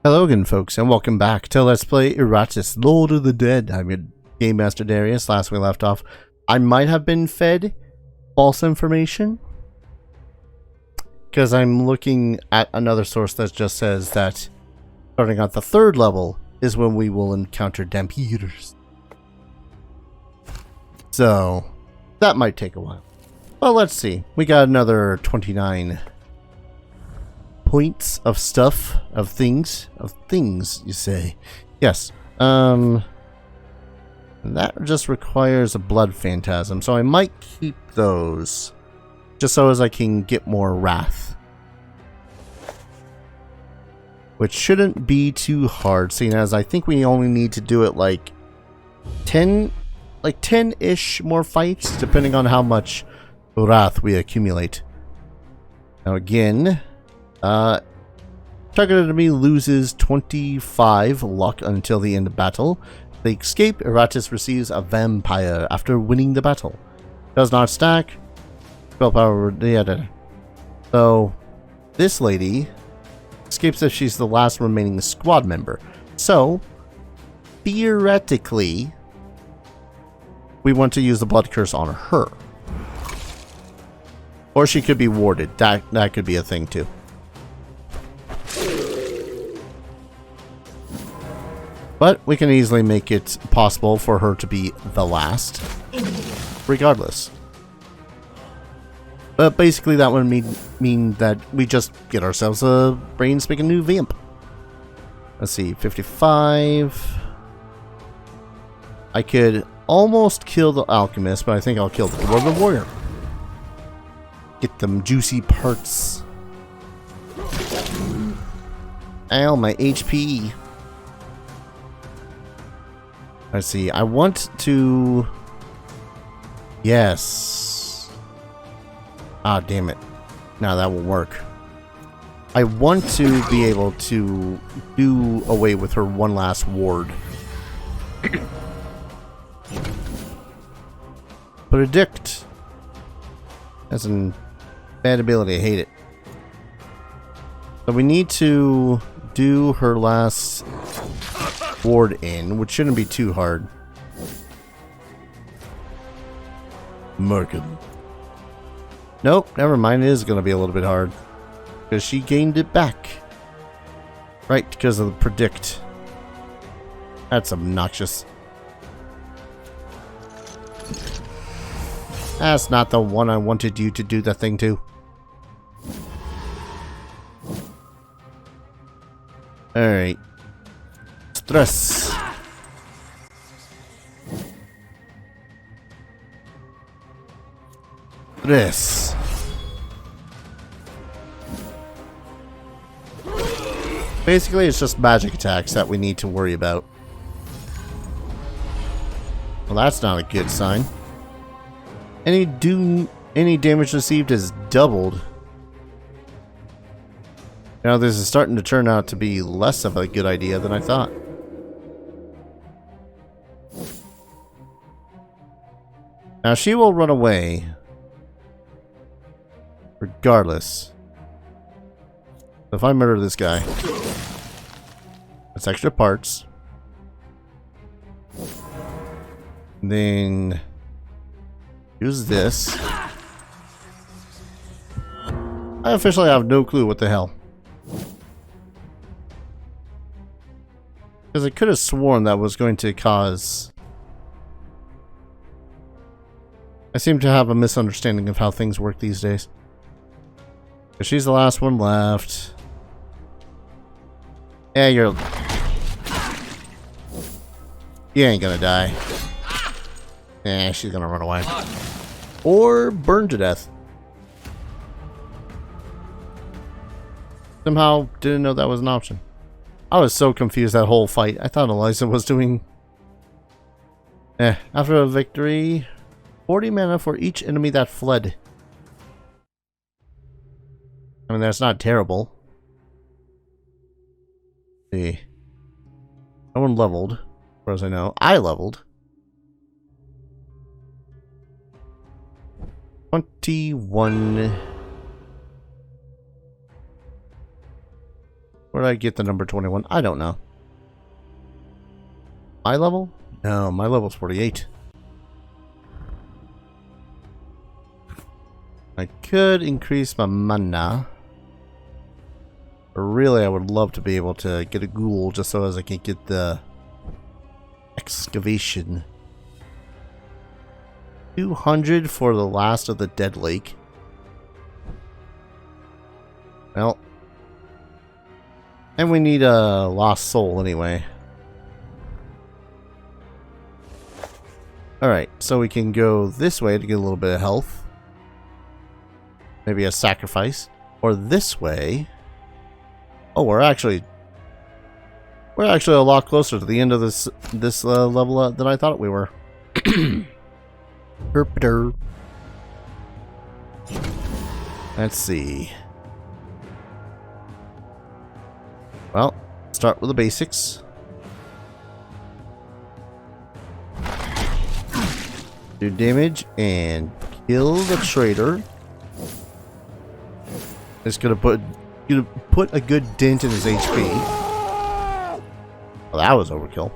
Hello again, folks, and welcome back to Let's Play Iratus, Lord of the Dead. I'm your Game Master Darius. Last we left off, I might have been fed false information, because I'm looking at another source that just says that starting at the 3rd level is when we will encounter Dampeders. So, that might take a while. Well, let's see. We got another 29 points of stuff, of things, you say. Yes. That just requires a blood phantasm, so I might keep those just so as I can get more wrath, which shouldn't be too hard, seeing as I think we only need to do it like 10-ish more fights, depending on how much wrath we accumulate. Now again, targeted enemy loses 25 luck until the end of battle. If they escape, Iratus receives a vampire after winning the battle. Does not stack. Spell power. So, this lady escapes if she's the last remaining squad member. So, theoretically, we want to use the blood curse on her. Or she could be warded. That could be a thing too. But we can easily make it possible for her to be the last, regardless. But basically that would mean that we just get ourselves a brain-speaking new vamp. Let's see, 55. I could almost kill the alchemist, but I think I'll kill the dwarven warrior. Get them juicy parts. Ow, my HP. Let's see, I want to... Yes. Ah, damn it. No, that won't work. I want to be able to do away with her one last ward. Predict. That's a bad ability, I hate it. So we need to do her last ward in, which shouldn't be too hard. Merkin. Nope, never mind. It is going to be a little bit hard because she gained it back. Right, because of the predict. That's obnoxious. That's not the one I wanted you to do the thing to. Alright. Stress. Stress. Basically, it's just magic attacks that we need to worry about. Well, that's not a good sign. Any damage received is doubled. Now, this is starting to turn out to be less of a good idea than I thought. Now, she will run away. Regardless. If I murder this guy, that's extra parts. And then use this. I officially have no clue what the hell. Because I could have sworn that was going to cause... I seem to have a misunderstanding of how things work these days. Because she's the last one left. Yeah, you ain't gonna die. Yeah, she's gonna run away. Or burn to death. Somehow didn't know that was an option. I was so confused that whole fight. I thought Eliza was doing... After a victory, 40 mana for each enemy that fled. I mean, that's not terrible. Let's see. No one leveled, as far as I know. I leveled. 21. Where did I get the number 21? I don't know. My level? No, my level's 48. I could increase my mana. But really, I would love to be able to get a ghoul just so as I can get the excavation. 200 for the last of the Dead Lake. Well. And we need a lost soul anyway. Alright, so we can go this way to get a little bit of health. Maybe a sacrifice. Or this way. Oh, we're actually a lot closer to the end of this level than I thought we were. Herpeter. Let's see. Well, start with the basics. Do damage and kill the traitor. It's gonna put a good dent in his HP. Well, that was overkill.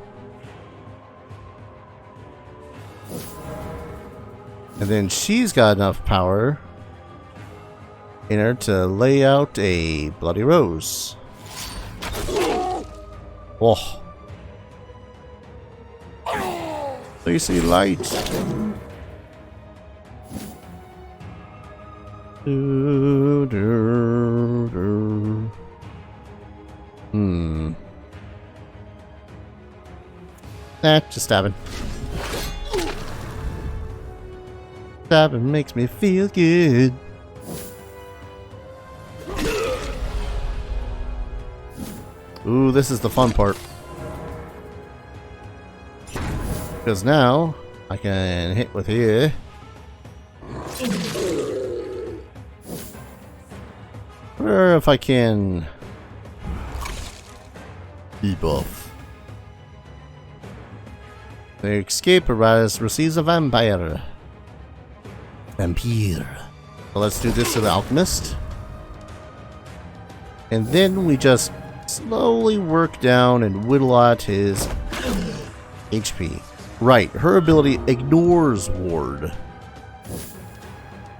And then she's got enough power in her to lay out a bloody rose. Oh. So you see light. Nah, just stabbing. Stabbing makes me feel good. Ooh, this is the fun part. Because now I can hit with here. Or if I can debuff. The escape Iratus receives a vampire. Vampire. So let's do this to the alchemist. And then we just slowly work down and whittle at his HP. Right, her ability ignores ward.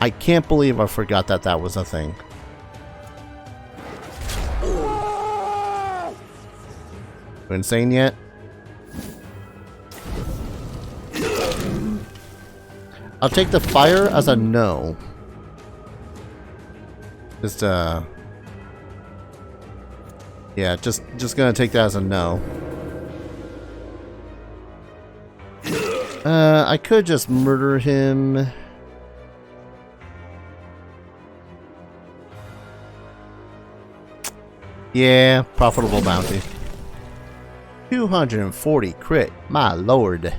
I can't believe I forgot that that was a thing. Insane yet? I'll take the fire as a no. Yeah, just gonna take that as a no. I could just murder him. Yeah, profitable bounty. 240 crit, my lord.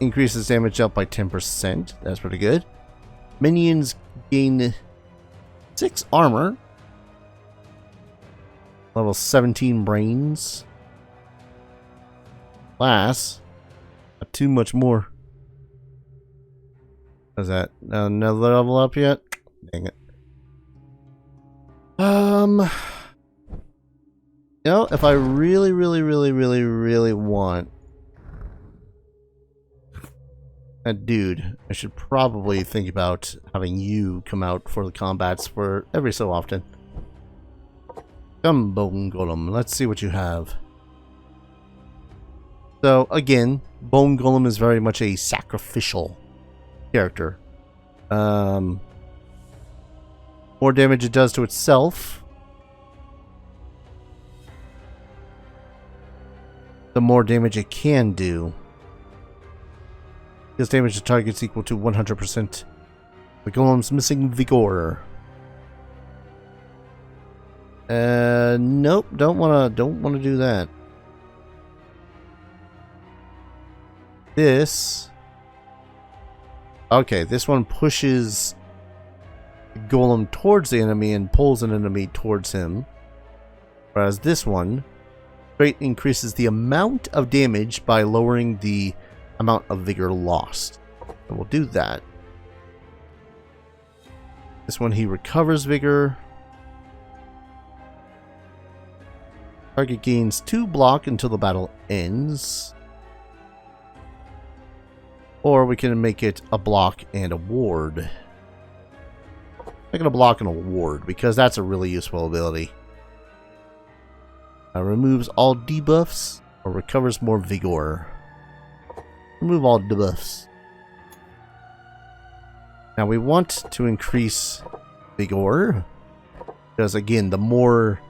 Increases damage up by 10%. That's pretty good. Minions gain 6 armor. Level 17 brains. Class. Not too much more. Is that another level up yet? Dang it. You know, if I really want a dude, I should probably think about having you come out for the combats for every so often. Come, Bone Golem. Let's see what you have. So, again, Bone Golem is very much a sacrificial character. More damage it does to itself, the more damage it can do. This damage to targets equal to 100%. The golem's missing vigor. Nope, don't wanna do that. This. Okay, this one pushes the golem towards the enemy and pulls an enemy towards him. Whereas this one straight increases the amount of damage by lowering the amount of vigor lost. So we'll do that. This one he recovers vigor. Target gains 2 block until the battle ends. Or we can make it a block and a ward. Make it a block and a ward, because that's a really useful ability. Removes all debuffs or recovers more vigor. Remove all debuffs. Now we want to increase vigor, because again, the more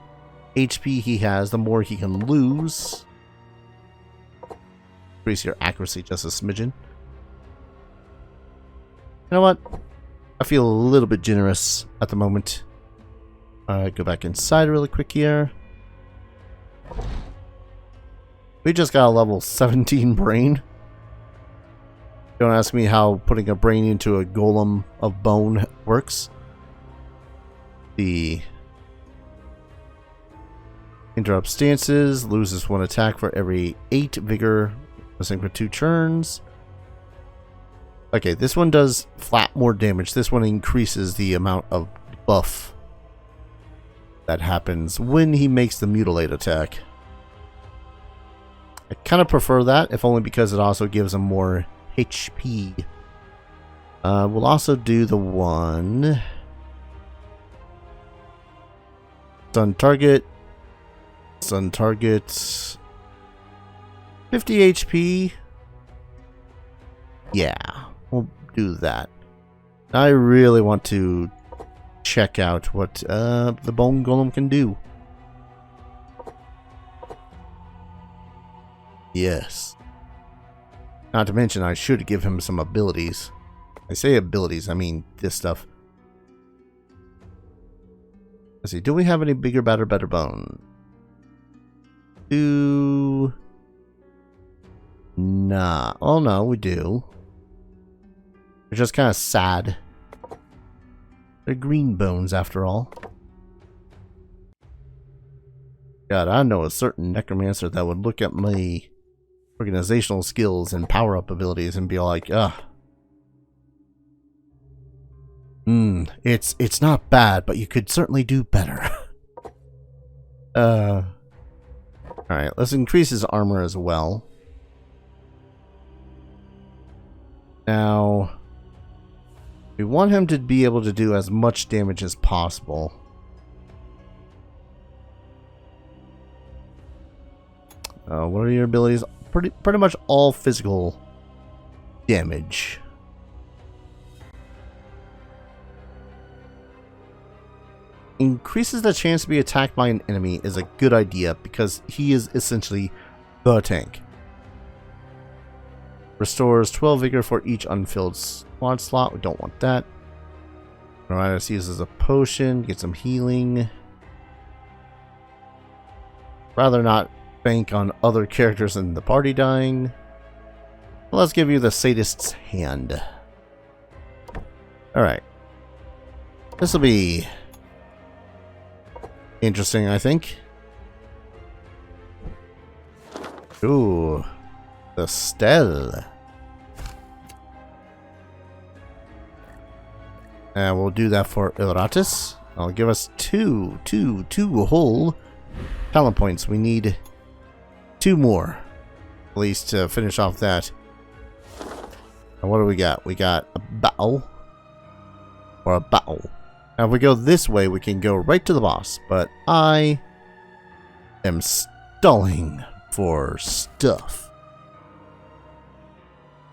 HP he has, the more he can lose. Increase your accuracy just a smidgen. You know what? I feel a little bit generous at the moment. Alright, go back inside really quick here. We just got a level 17 brain. Don't ask me how putting a brain into a golem of bone works. The interrupt stances, loses 1 attack for every 8 vigor, missing for 2 turns. Okay, this one does flat more damage. This one increases the amount of buff that happens when he makes the mutilate attack. I kind of prefer that, if only because it also gives him more HP. We'll also do the one stun target. Stun target 50 HP. Yeah, we'll do that. I really want to check out what the Bone Golem can do. Yes. Not to mention, I should give him some abilities. I say abilities, I mean this stuff. Let's see, do we have any bigger, better bone? Nah. Oh no, we do. They're just kind of sad. They're green bones after all. God, I know a certain necromancer that would look at my organizational skills and power-up abilities and be like, ugh. It's not bad, but you could certainly do better. Alright, let's increase his armor as well. Now, we want him to be able to do as much damage as possible. What are your abilities? Pretty much all physical damage. Increases the chance to be attacked by an enemy is a good idea because he is essentially the tank. Restores 12 vigor for each unfilled squad slot. We don't want that. Iratus uses a potion, get some healing. Rather not bank on other characters in the party dying. Let's give you the sadist's hand. Alright. This will be interesting, I think. Ooh. The Stell. And we'll do that for Iratus. I'll give us two whole talent points. We need 2 more, at least, to finish off that. And what do we got? We got a battle. Or a battle. Now if we go this way, we can go right to the boss. But I am stalling for stuff.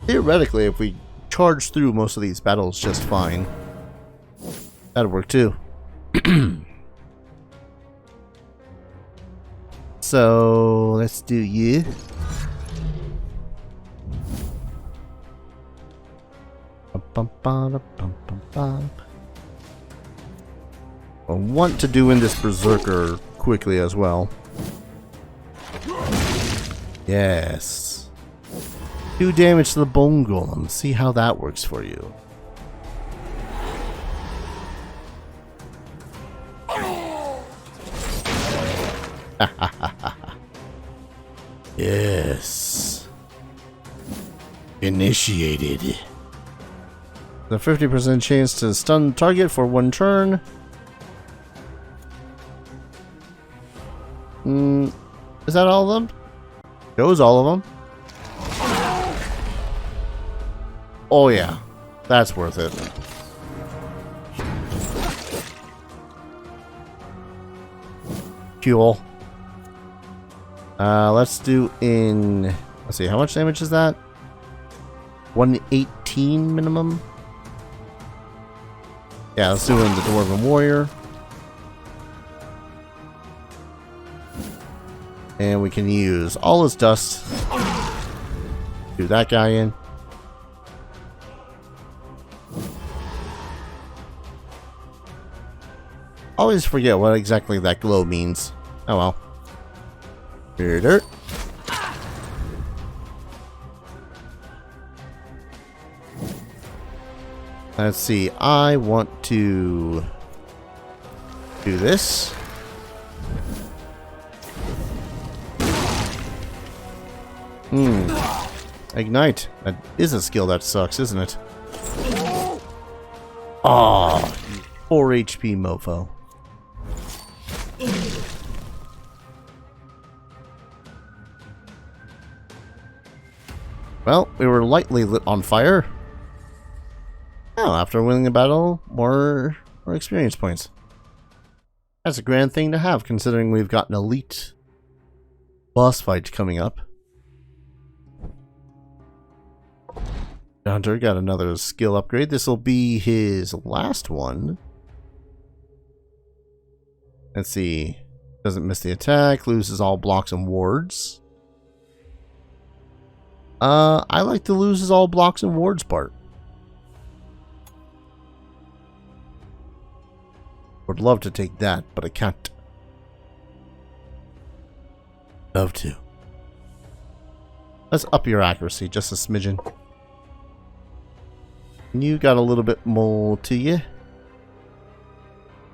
Theoretically, if we charge through most of these battles just fine, that'd work too. So, let's do you. I want to do in this Berserker quickly as well. Yes. 2 damage to the Bone Golem. See how that works for you. Yes. Initiated. The 50% chance to stun the target for 1 turn. Is that all of them? Those all of them. Oh yeah, that's worth it. Fuel. Let's do in... Let's see, how much damage is that? 118 minimum? Yeah, let's do it in the Dwarven Warrior. And we can use all his dust. Do that guy in. Always forget what exactly that glow means. Oh well. Dirt. Let's see. I want to do this. Ignite. That is a skill that sucks, isn't it? Oh, 4 HP mofo. Well, we were lightly lit on fire. Oh, after winning a battle, more experience points. That's a grand thing to have, considering we've got an elite boss fight coming up. Hunter got another skill upgrade. This will be his last one. Let's see. Doesn't miss the attack, loses all blocks and wards. I like the loses all blocks and wards part. Would love to take that, but I can't. Love to. Let's up your accuracy just a smidgen. You got a little bit more to you.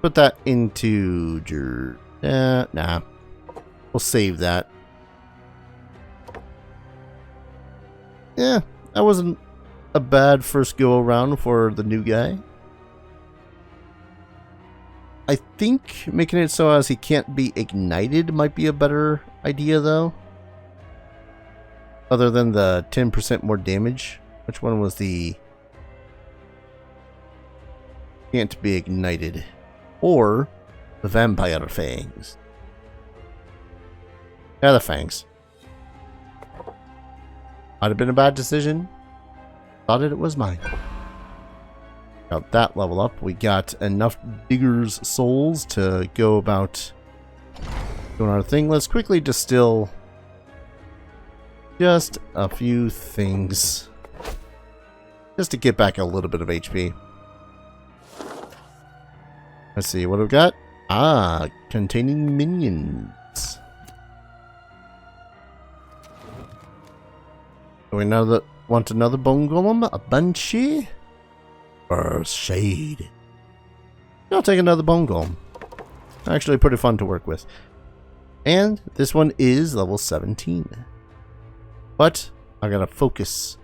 Put that into your... nah. We'll save that. Yeah, that wasn't a bad first go around for the new guy. I think making it so as he can't be ignited might be a better idea, though. Other than the 10% more damage. Which one was the... Can't be ignited. Or the vampire fangs. Yeah, the fangs. Might have been a bad decision. Thought it was mine. Got that level up. We got enough diggers' souls to go about doing our thing. Let's quickly distill just a few things. Just to get back a little bit of HP. Let's see, what do we got? Ah, containing minions. Do we want another Bone Golem? A Banshee? Or Shade? I'll take another Bone Golem. Actually pretty fun to work with. And this one is level 17. But I gotta focus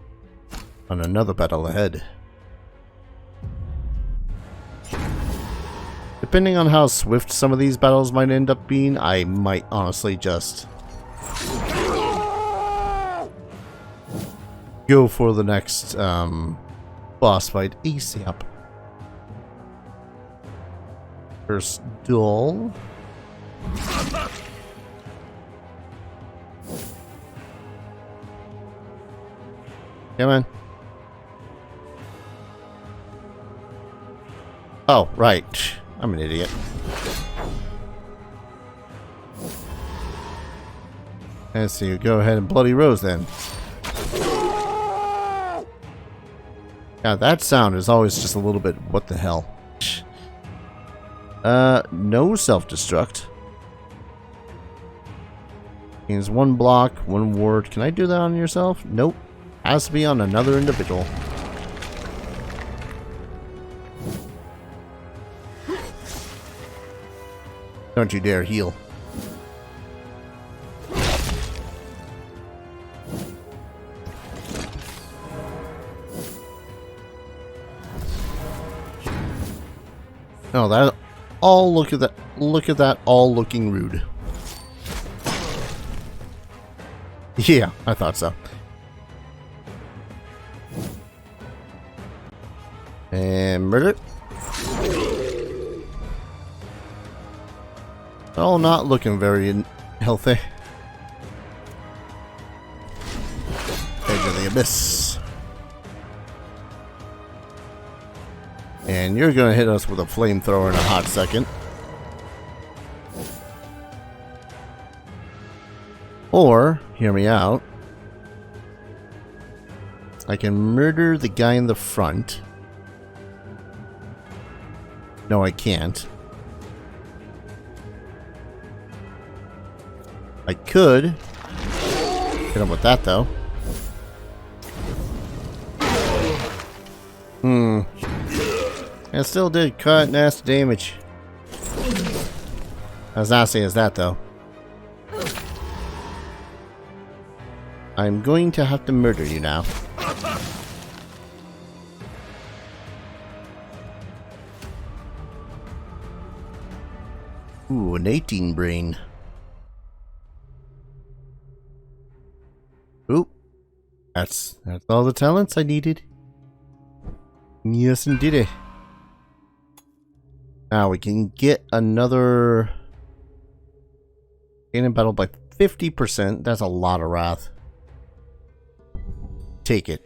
on another battle ahead. Depending on how swift some of these battles might end up being, I might honestly just go for the next boss fight ASAP. First duel. Come on. Oh, right. I'm an idiot. Let's see, go ahead and Bloody Rose then. Yeah, that sound is always just a little bit, what the hell. No self-destruct. Means 1 block, 1 ward. Can I do that on yourself? Nope. Has to be on another individual. Don't you dare heal. Oh, that all look at that. Look at that, all looking rude. Yeah, I thought so. And murder. All not looking very healthy. Edge of the abyss. And you're gonna hit us with a flamethrower in a hot second. Or, hear me out, I can murder the guy in the front. No, I can't. I could hit him with that, though. It still did cut nasty damage. As nasty as that, though. I'm going to have to murder you now. Ooh, an 18 brain. Ooh. That's all the talents I needed. Yes, indeed. Now we can get another gain in battle by 50%. That's a lot of wrath. Take it.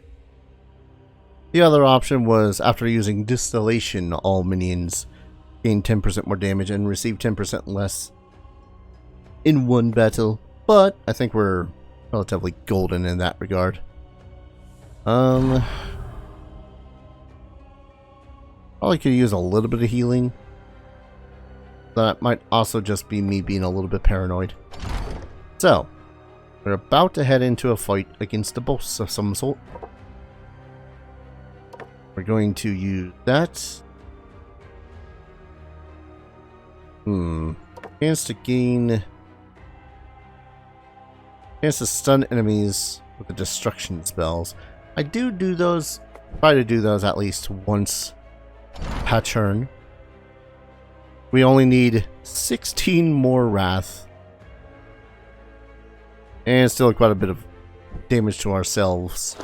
The other option was, after using distillation, all minions gain 10% more damage and receive 10% less in one battle. But I think we're relatively golden in that regard. Probably could use a little bit of healing. That might also just be me being a little bit paranoid. So, we're about to head into a fight against a boss of some sort. We're going to use that. Chance to gain... Chance to stun enemies with the destruction spells. I do those... Try to do those at least once per turn. We only need 16 more wrath. And still quite a bit of damage to ourselves.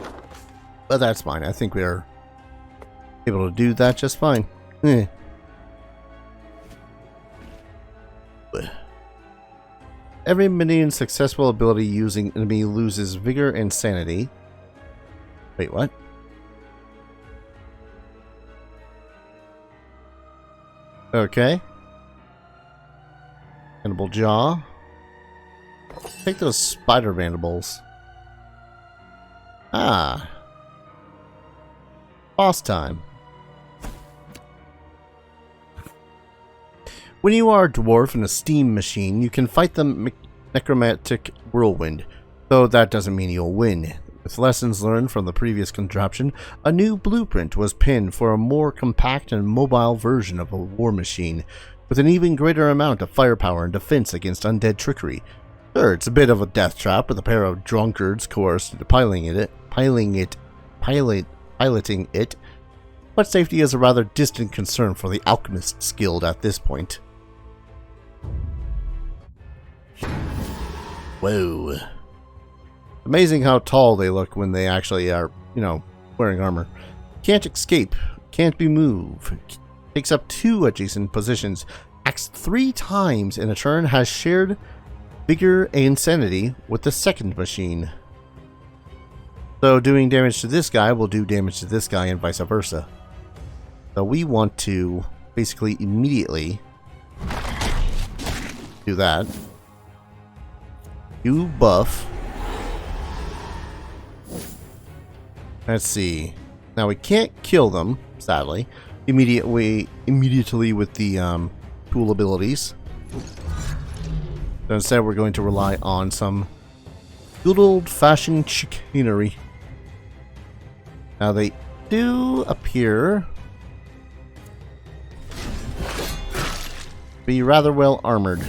But that's fine. I think we are able to do that just fine. Every minion's successful ability using enemy loses vigor and sanity. Wait, what? Okay. Mandible Jaw. Take those spider mandibles. Ah. Boss time. When you are a dwarf in a steam machine, you can fight the necromantic whirlwind, though that doesn't mean you'll win. With lessons learned from the previous contraption, a new blueprint was pinned for a more compact and mobile version of a war machine, with an even greater amount of firepower and defense against undead trickery. Sure, it's a bit of a death trap with a pair of drunkards coerced into piloting it, but safety is a rather distant concern for the Alchemist's Guild at this point. Whoa. Amazing how tall they look when they actually are, wearing armor. Can't escape, can't be moved, takes up 2 adjacent positions, acts 3 times in a turn, has shared vigor and sanity with the second machine. So doing damage to this guy will do damage to this guy and vice versa. So we want to basically immediately do that. You buff. Let's see. Now we can't kill them, sadly, immediately with the tool abilities. So instead we're going to rely on some good old-fashioned chicanery. Now they do appear to be rather well armored.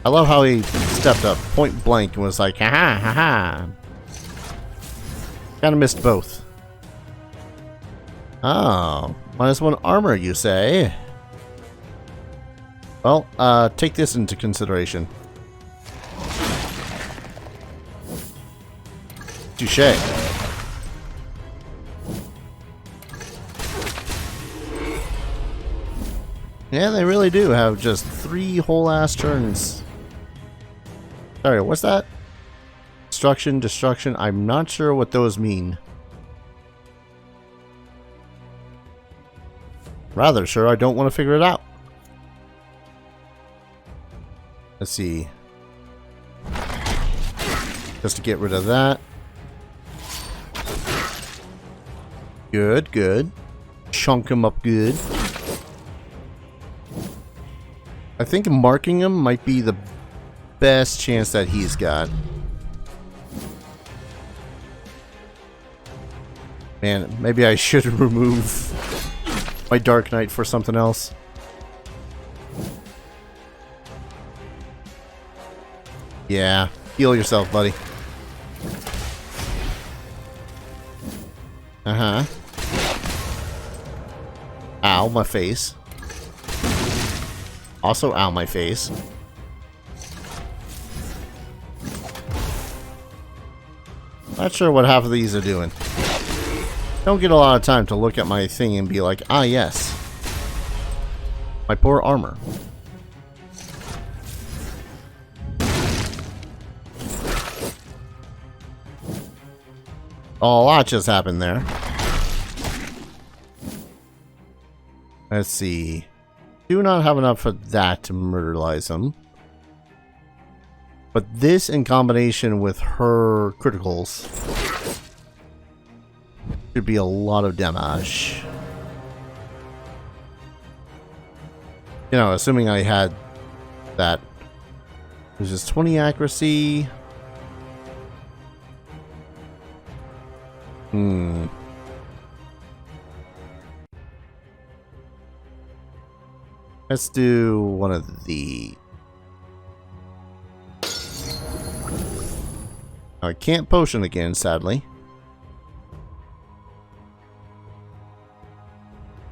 I love how he stepped up point blank and was like, haha, haha. Kinda missed both. Oh, -1 armor, you say? Well, take this into consideration. Touché. Yeah, they really do have just 3 whole ass turns. Sorry, what's that? Destruction, destruction. I'm not sure what those mean. Rather sure I don't want to figure it out. Let's see. Just to get rid of that. Good, good. Chunk him up good. I think marking him might be the best chance that he's got. Man, maybe I should remove my Dark Knight for something else. Yeah, heal yourself, buddy. Uh-huh. Ow, my face. Also, ow, my face. Not sure what half of these are doing. Don't get a lot of time to look at my thing and be like, ah, yes. My poor armor. Oh, a lot just happened there. Let's see. Do not have enough of that to murderize him. But this in combination with her criticals should be a lot of damage. You know, assuming I had that. There's just 20 accuracy. Let's do one of the... I can't potion again, sadly.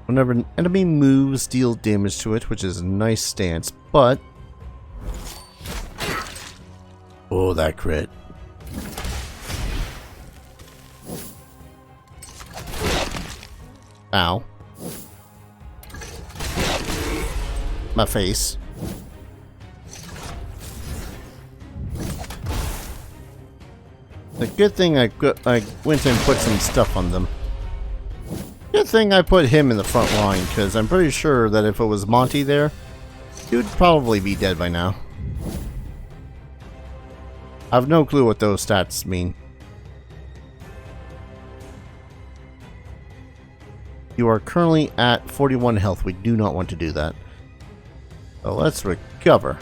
Whenever an enemy moves, deal damage to it, which is a nice stance, but... Oh, that crit. Ow. My face. The good thing I went and put some stuff on them. Good thing I put him in the front line, because I'm pretty sure that if it was Monty there, he would probably be dead by now. I have no clue what those stats mean. You are currently at 41 health. We do not want to do that. So let's recover.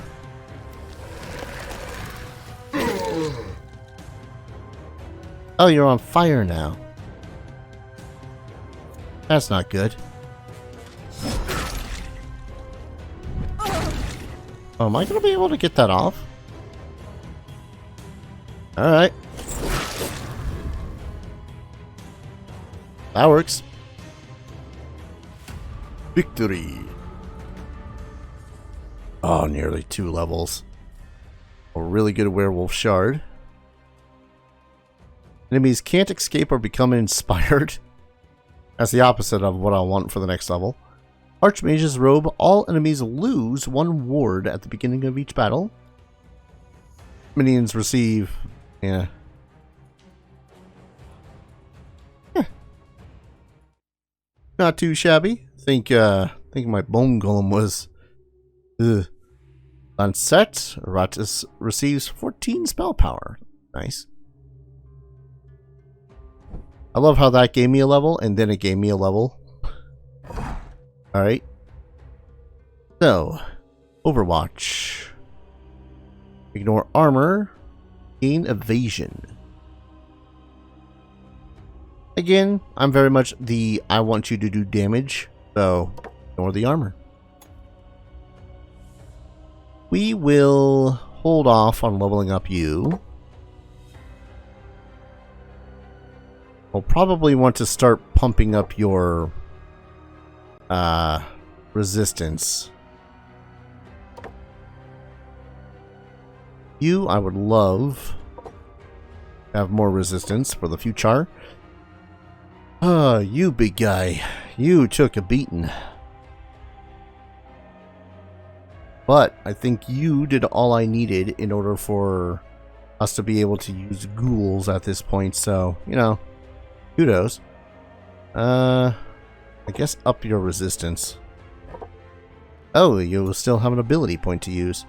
Oh, you're on fire now. That's not good. Oh, am I going to be able to get that off? Alright. That works. Victory. Oh, nearly 2 levels. A really good werewolf shard. Enemies can't escape or become inspired. That's the opposite of what I want for the next level. Archmage's robe. All enemies lose 1 ward at the beginning of each battle. Minions receive... Yeah. Not too shabby. Think my Bone Golem was... Ugh. On set, Iratus receives 14 spell power. Nice. I love how that gave me a level, and then it gave me a level. Alright. So, Overwatch. Ignore armor. Gain evasion. Again, I'm very much the I want you to do damage, so ignore the armor. We will hold off on leveling up you. We'll probably want to start pumping up your resistance. You, I would love to have more resistance for the future. You big guy. You took a beating. But I think you did all I needed in order for us to be able to use ghouls at this point, so, you know, kudos. I guess up your resistance. Oh, you still have an ability point to use.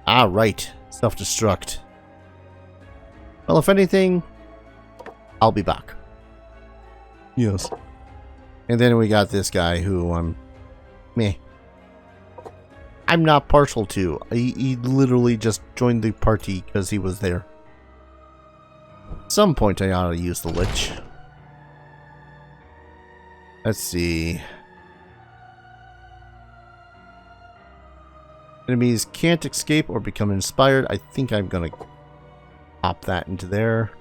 Ah, right. Self-destruct. Well, if anything, I'll be back. Yes. And then we got this guy who I'm not partial to. He literally just joined the party because he was there. At some point I ought to use the Lich. Let's see. Enemies can't escape or become inspired. I think I'm gonna pop that into there.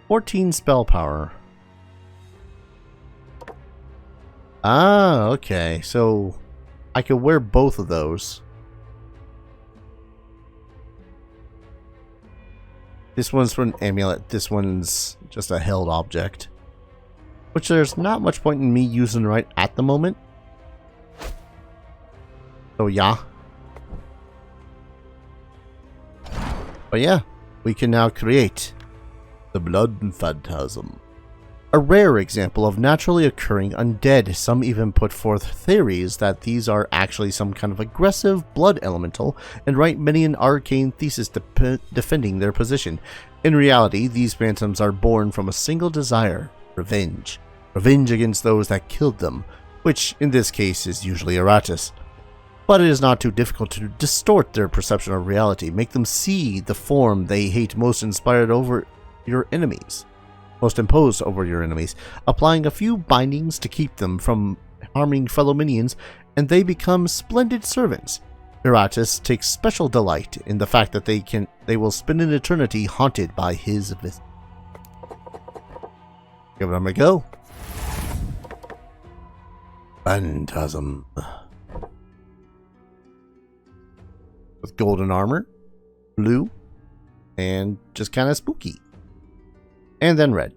14 spell power. Ah, okay. So I could wear both of those. This one's for an amulet. This one's just a held object. Which there's not much point in me using right at the moment. So yeah. But yeah, we can now create the Blood Phantasm. A rare example of naturally occurring undead. Some even put forth theories that these are actually some kind of aggressive blood elemental and write many an arcane thesis defending their position. In reality, these phantoms are born from a single desire: revenge. Revenge against those that killed them, which in this case is usually Iratus. But it is not too difficult to distort their perception of reality, make them see the form they hate most inspired over your enemies. Most imposed over your enemies, applying a few bindings to keep them from harming fellow minions, and they become splendid servants. Iratus takes special delight in the fact that they will spend an eternity haunted by his visit. Give them a go. Phantasm. With golden armor, blue, and just kind of spooky. And then red.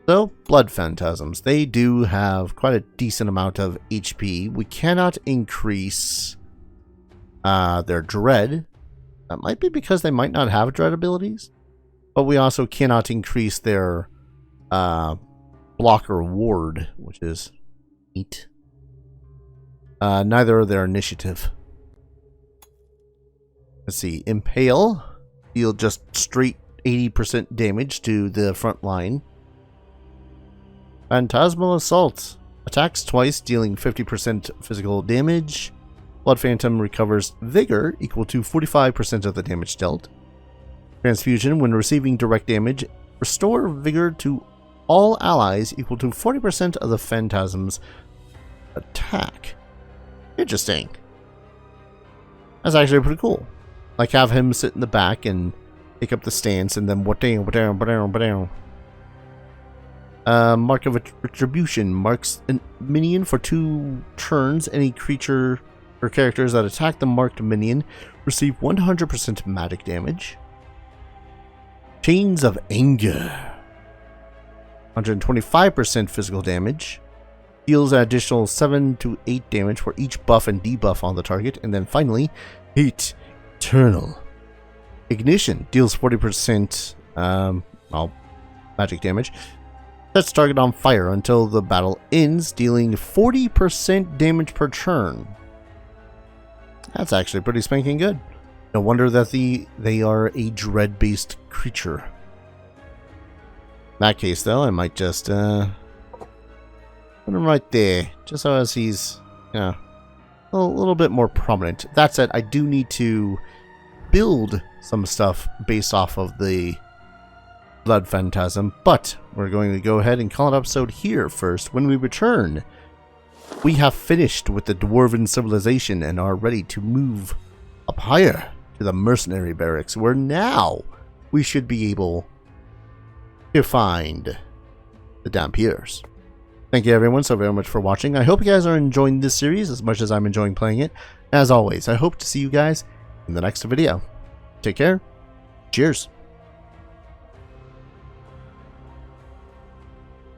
So, blood phantasms. They do have quite a decent amount of HP. We cannot increase their dread. That might be because they might not have dread abilities. But we also cannot increase their blocker ward, which is neat. Neither are their initiative. Let's see. Impale. Deal just straight 80% damage to the front line. Phantasmal Assault. Attacks twice, dealing 50% physical damage. Blood Phantom recovers Vigor, equal to 45% of the damage dealt. Transfusion. When receiving direct damage, restore Vigor to all allies, equal to 40% of the Phantasm's attack. Interesting. That's actually pretty cool. Like, have him sit in the back and take up the stance, and then Mark of Retribution marks a minion for 2 turns. Any creature or characters that attack the marked minion receive 100% magic damage. Chains of Anger. 125% physical damage. Deals an additional 7 to 8 damage for each buff and debuff on the target. And then finally, Hate Eternal. Ignition deals 40% magic damage. Sets target on fire until the battle ends, dealing 40% damage per turn. That's actually pretty spanking good. No wonder that they are a dread-based creature. In that case, though, I might just put him right there, just so as he's a little bit more prominent. That said, I do need to build some stuff based off of the Blood Phantasm, but we're going to go ahead and call an episode here first. When we return, we have finished with the dwarven civilization and are ready to move up higher to the mercenary barracks, where now we should be able to find the Dampiers. Thank you everyone so very much for watching. I hope you guys are enjoying this series as much as I'm enjoying playing it. As always, I hope to see you guys in the next video. Take care. Cheers.